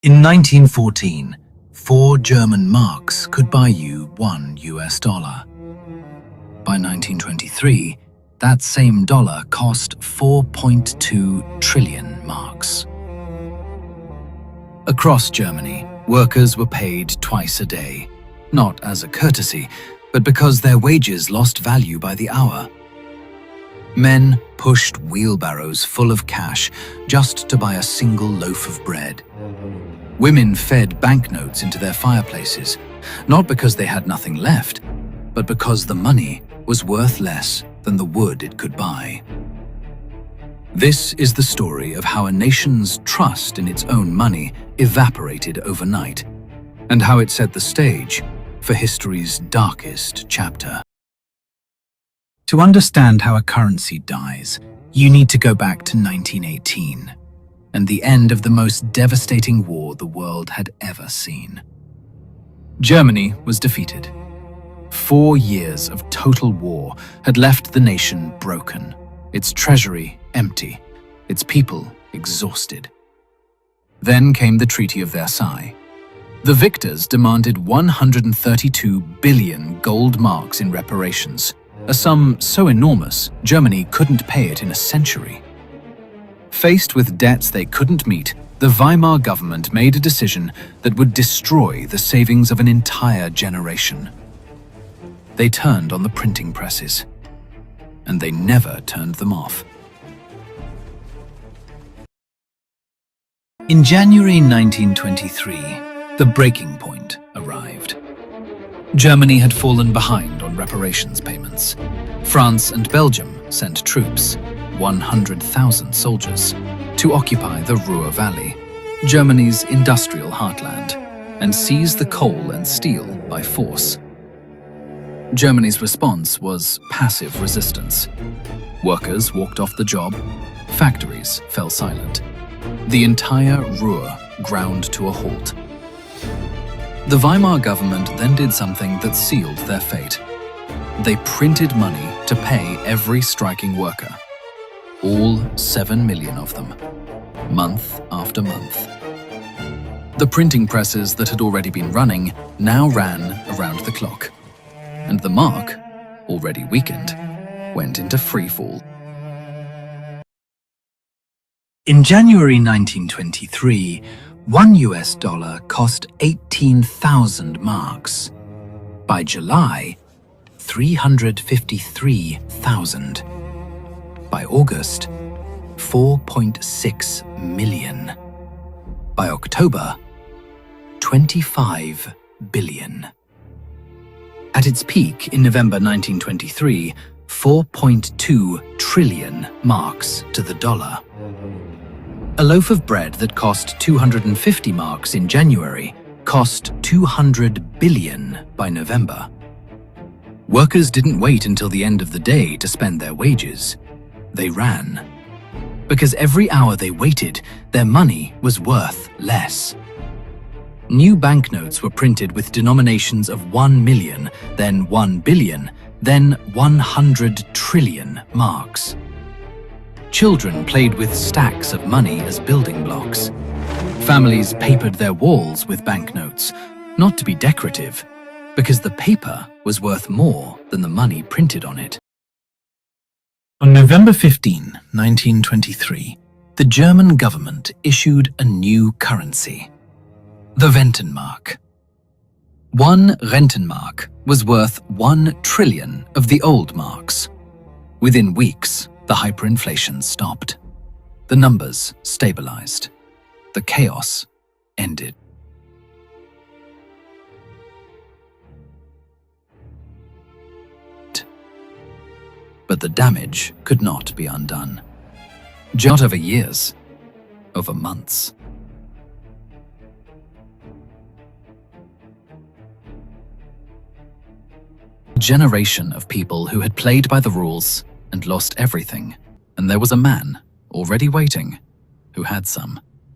In 1914, 4 German marks could buy you $1. By 1923, that same dollar cost 4.2 trillion marks. Across Germany, workers were paid twice a day, not as a courtesy, but because their wages lost value by the hour. Men pushed wheelbarrows full of cash just to buy a single loaf of bread. Women fed banknotes into their fireplaces, not because they had nothing left, but because the money was worth less than the wood it could buy. This is the story of how a nation's trust in its own money evaporated overnight, and how it set the stage for history's darkest chapter. To understand how a currency dies, you need to go back to 1918, and the end of the most devastating war the world had ever seen. Germany was defeated. 4 years of total war had left the nation broken, its treasury empty, its people exhausted. Then came the Treaty of Versailles. The victors demanded 132 billion gold marks in reparations, a sum so enormous Germany couldn't pay it in a century. Faced with debts they couldn't meet, the Weimar government made a decision that would destroy the savings of an entire generation. They turned on the printing presses, and they never turned them off. In January 1923, the breaking point arrived. Germany had fallen behind on reparations payments. France and Belgium sent troops, 100,000 soldiers, to occupy the Ruhr Valley, Germany's industrial heartland, and seize the coal and steel by force. Germany's response was passive resistance. Workers walked off the job, factories fell silent. The entire Ruhr ground to a halt. The Weimar government then did something that sealed their fate. They printed money to pay every striking worker, all 7 million of them, month after month. The printing presses that had already been running now ran around the clock, and the mark, already weakened, went into freefall. In January 1923, $1 cost 18,000 marks. By July, 353,000. By August, 4.6 million. By October, 25 billion. At its peak in November 1923, 4.2 trillion marks to the dollar. A loaf of bread that cost 250 marks in January cost 200 billion by November. Workers didn't wait until the end of the day to spend their wages. They ran. Because every hour they waited, their money was worth less. New banknotes were printed with denominations of 1 million, then 1 billion, then 100 trillion marks. Children played with stacks of money as building blocks. Families papered their walls with banknotes, not to be decorative, because the paper was worth more than the money printed on it. On November 15, 1923, the German government issued a new currency, the Rentenmark. 1 Rentenmark was worth 1 trillion of the old marks. Within weeks, the hyperinflation stopped. The numbers stabilized. The chaos ended. But the damage could not be undone. Not over years, over months. A generation of people who had played by the rules and lost everything, and there was a man, already waiting, who had some.